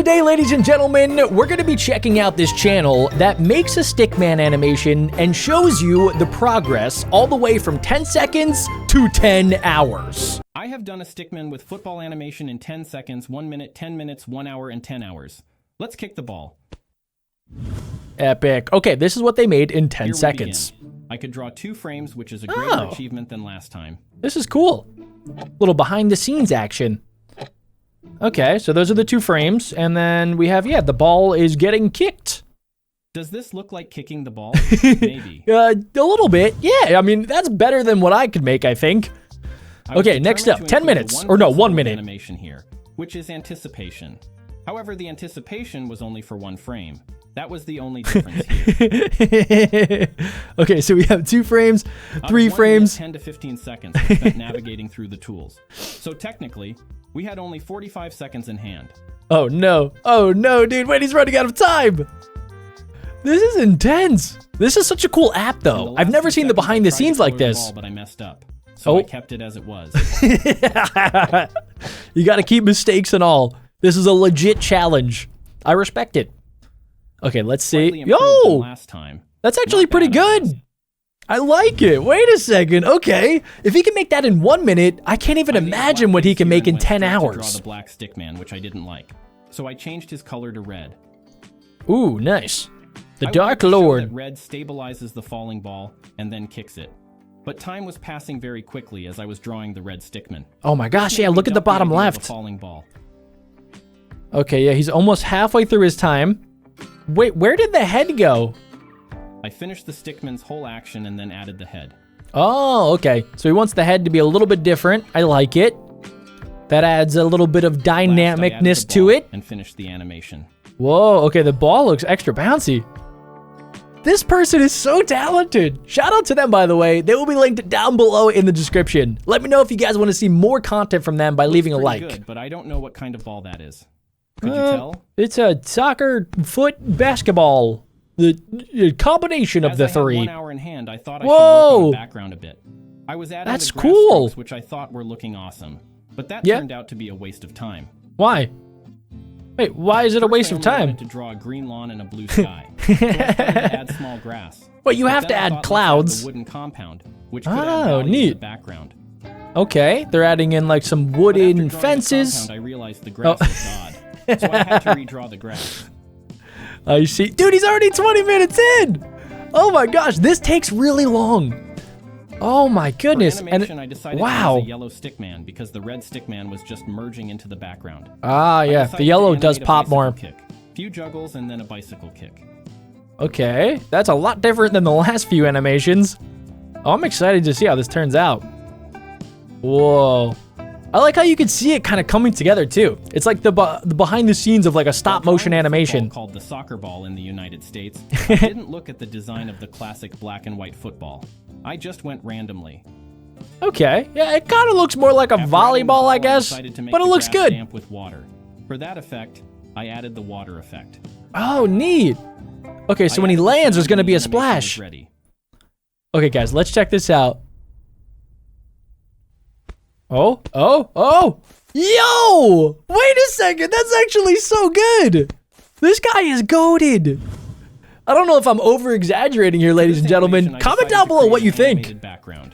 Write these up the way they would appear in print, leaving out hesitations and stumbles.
Today, ladies and gentlemen, we're going to be checking out this channel that makes a stickman animation and shows you the progress all the way from 10 seconds to 10 hours. I have done a stickman with football animation in 10 seconds, 1 minute, 10 minutes, 1 hour, and 10 hours. Let's kick the ball. Epic. Okay, this is what they made in 10 seconds. I could draw 2 frames, which is a greater achievement than last time. This is cool. Little behind the scenes action. Okay, so those are the 2 frames, and then we have, the ball is getting kicked. Does this look like kicking the ball? Maybe. A little bit, yeah. I mean, that's better than what I could make, I think. Okay, next up, 10 minutes, or no, 1 minute. Animation here, which is anticipation. However, the anticipation was only for 1 frame. That was the only difference here. Okay, so we have 2 frames, 3 frames. 10 to 15 seconds I spent navigating through the tools. So technically, we had only 45 seconds in hand. Oh no, dude, wait, he's running out of time. This is intense. This is such a cool app, though. I've never seen the behind the scenes like this. But I messed up, so I kept it as it was. You gotta keep mistakes and all. This is a legit challenge. I respect it. Okay, let's see. Yo! Last time. That's actually pretty good. I like it. Wait a second. Okay. If he can make that in 1 minute, I can't even imagine what he can make in 10 hours. Draw the black stickman, which I didn't like. So I changed his color to red. Ooh, nice. The Dark Lord. That red stabilizes the falling ball and then kicks it. But time was passing very quickly as I was drawing the red stickman. Oh my gosh, yeah, look at the bottom left. Falling ball. Okay, yeah, he's almost halfway through his time. Wait, where did the head go? I finished the stickman's whole action and then added the head. Oh, okay. So he wants the head to be a little bit different. I like it. That adds a little bit of dynamicness to it. And finished the animation. Whoa, okay, the ball looks extra bouncy. This person is so talented. Shout out to them, by the way. They will be linked down below in the description. Let me know if you guys want to see more content from them by leaving a like. Good, but I don't know what kind of ball that is. Could you tell? It's a soccer foot basketball. The combination of the 3. 1 hour in hand, I thought I should work on the background a bit. I was adding That's the grass cool. strokes, which I thought were looking awesome. But that turned out to be a waste of time. Why? Wait, why is it a waste of time? I wanted to draw a green lawn and a blue sky. So I started to add small grass. Well, you have to add clouds. The wooden compound, which could add value neat. to the background. Okay, they're adding in like some wooden fences. I realized the grass was odd. So I had to redraw the grass. I see. Dude, he's already 20 minutes in. Oh my gosh, this takes really long. Oh my goodness. For animation, I decided to wow. use a yellow stickman because the red stickman was just merging into the background. Ah, yeah, the yellow does pop more. Kick. Few juggles and then a bicycle kick. Okay, that's a lot different than the last few animations. Oh, I'm excited to see how this turns out. Whoa. I like how you can see it kind of coming together too. It's like the behind the scenes of like a stop motion animation. Called the soccer ball in the United States. I didn't look at the design of the classic black and white football. I just went randomly. Okay, yeah, it kind of looks more like a volleyball, I guess, but it looks good. Damp with water. For that effect, I added the water effect. Oh, neat. Okay, so when he lands, there's gonna be a splash. Okay, guys, let's check this out. Oh! Yo! Wait a second, that's actually so good! This guy is goated! I don't know if I'm over-exaggerating here, ladies and gentlemen. Comment down below what you think.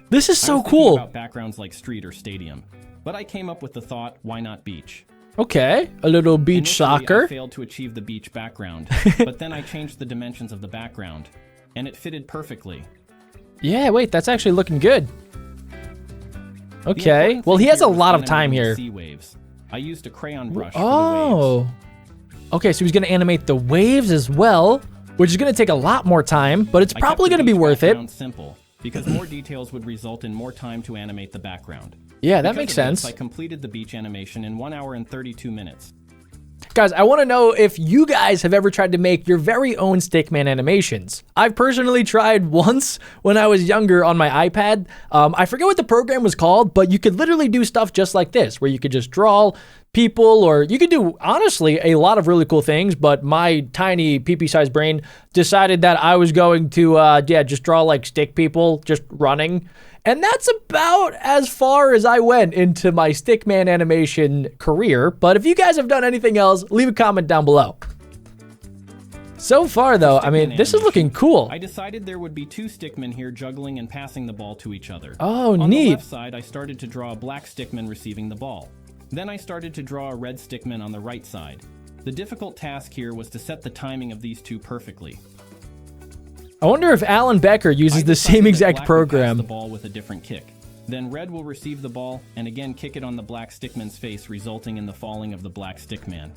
This is so cool. About backgrounds like street or stadium, but I came up with the thought, why not beach? Okay, a little beach soccer. I failed to achieve the beach background, but then I changed the dimensions of the background, and it fitted perfectly. Yeah, wait, that's actually looking good. Okay, well, he has a lot of time here. Sea waves. I used a crayon brush for the waves. Okay, so he's gonna animate the waves as well, which is gonna take a lot more time, but it's probably gonna be worth it. Simple, because more details would result in more time to animate the background. Yeah, that makes sense. I completed the beach animation in 1 hour and 32 minutes. Guys, I want to know if you guys have ever tried to make your very own stickman animations. I've personally tried once when I was younger on my iPad. I forget what the program was called, but you could literally do stuff just like this, where you could just draw people, or you could do, honestly, a lot of really cool things, but my tiny pee-pee-sized brain decided that I was going to, just draw like stick people just running. And that's about as far as I went into my stickman animation career. But if you guys have done anything else, leave a comment down below. So far, though, I mean, this is looking cool. I decided there would be 2 stickmen here juggling and passing the ball to each other. Oh, neat. On the left side, I started to draw a black stickman receiving the ball. Then I started to draw a red stickman on the right side. The difficult task here was to set the timing of these 2 perfectly. I wonder if Alan Becker uses the same exact program. The ball with a different kick. Then red will receive the ball and again kick it on the black stickman's face, resulting in the falling of the black stickman.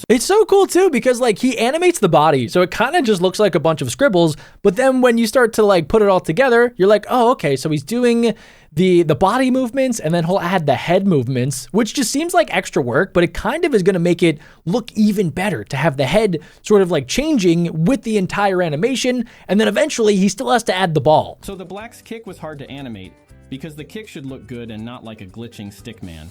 It's so cool too because like he animates the body, so it kind of just looks like a bunch of scribbles, but then when you start to like put it all together, you're like, oh, okay, so he's doing the body movements and then he'll add the head movements, which just seems like extra work, but it kind of is going to make it look even better to have the head sort of like changing with the entire animation, and then eventually he still has to add the ball. So the black's kick was hard to animate because the kick should look good and not like a glitching stickman.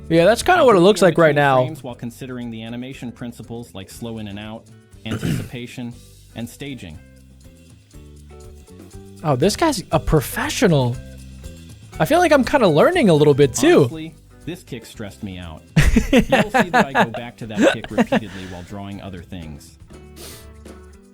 Yeah, that's kind of what it looks like right now. While considering the animation principles like slow in and out, anticipation, and staging. Oh, this guy's a professional. I feel like I'm kind of learning a little bit too. Honestly, this kick stressed me out. You'll see that I go back to that kick repeatedly while drawing other things.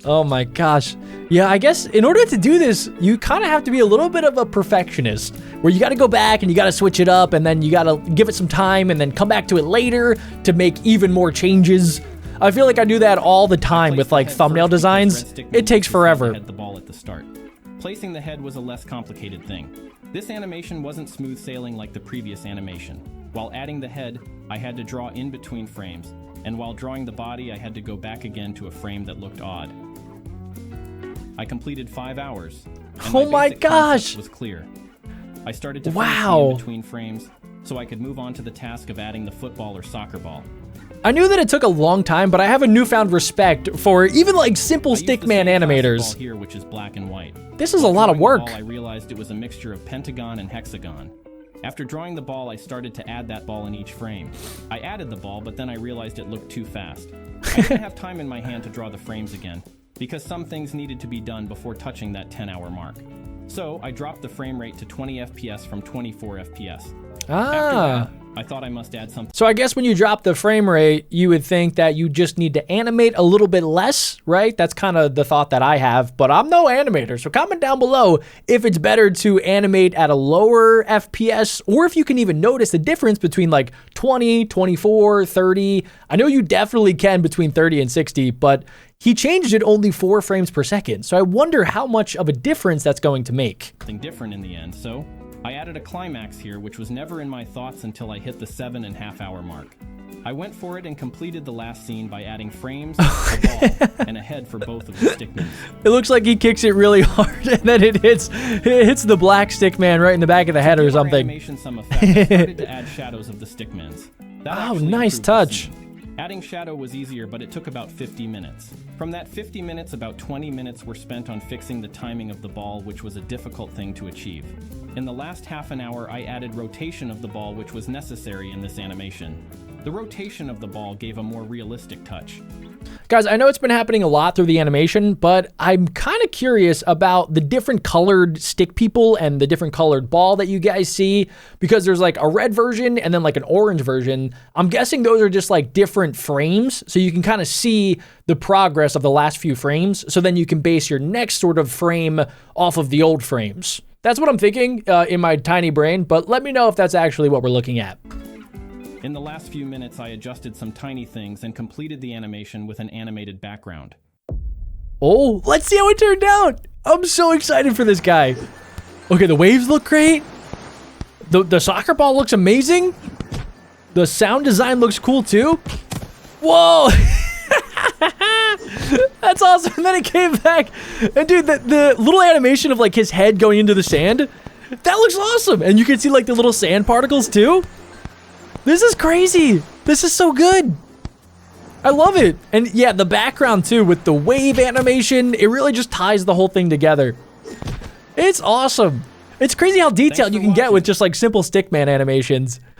Oh my gosh. Yeah, I guess in order to do this, you kind of have to be a little bit of a perfectionist, where you got to go back and you got to switch it up, and then you got to give it some time and then come back to it later to make even more changes. I feel like I do that all the time with like thumbnail designs. It takes forever. The ball at the start. Placing the head was a less complicated thing. This animation wasn't smooth sailing like the previous animation. While adding the head, I had to draw in between frames, and while drawing the body, I had to go back again to a frame that looked odd. I completed 5 hours. And oh my gosh! Was clear. I started to wow. in between frames so I could move on to the task of adding the football or soccer ball. I knew that it took a long time, but I have a newfound respect for even like simple stickman animators. Here, which is black and white. This is a lot of work. I realized it was a mixture of pentagon and hexagon. After drawing the ball, I started to add that ball in each frame. I added the ball, but then I realized it looked too fast. I didn't have time in my hand to draw the frames again, because some things needed to be done before touching that 10-hour mark. So I dropped the frame rate to 20 FPS from 24 FPS. After that, I thought I must add something. So I guess when you drop the frame rate, you would think that you just need to animate a little bit less, right? That's kind of the thought that I have, but I'm no animator. So comment down below if it's better to animate at a lower FPS, or if you can even notice the difference between like 20, 24, 30. I know you definitely can between 30 and 60, but he changed it only 4 frames per second. So I wonder how much of a difference that's going to make. Something different in the end, so I added a climax here, which was never in my thoughts until I hit the 7.5 hour mark. I went for it and completed the last scene by adding frames, a ball, and a head for both of the stickmen. It looks like he kicks it really hard and then it hits the black stickman right in the back of the head or something. Animation some effect, I started to add shadows of the stickmans. Oh, nice touch. Adding shadow was easier, but it took about 50 minutes. From that 50 minutes, about 20 minutes were spent on fixing the timing of the ball, which was a difficult thing to achieve. In the last half an hour, I added rotation of the ball, which was necessary in this animation. The rotation of the ball gave a more realistic touch. Guys, I know it's been happening a lot through the animation, but I'm kind of curious about the different colored stick people and the different colored ball that you guys see, because there's like a red version and then like an orange version. I'm guessing those are just like different frames, so you can kind of see the progress of the last few frames, so then you can base your next sort of frame off of the old frames. That's what I'm thinking in my tiny brain, but let me know if that's actually what we're looking at. In the last few minutes, I adjusted some tiny things and completed the animation with an animated background. Oh, let's see how it turned out. I'm so excited for this guy. Okay, the waves look great. The soccer ball looks amazing. The sound design looks cool too. Whoa. That's awesome. And then it came back. And dude, the little animation of like his head going into the sand, that looks awesome. And you can see like the little sand particles too. This is crazy. This is so good. I love it. And yeah, the background too with the wave animation, it really just ties the whole thing together. It's awesome. It's crazy how detailed you can get with just like simple stickman animations.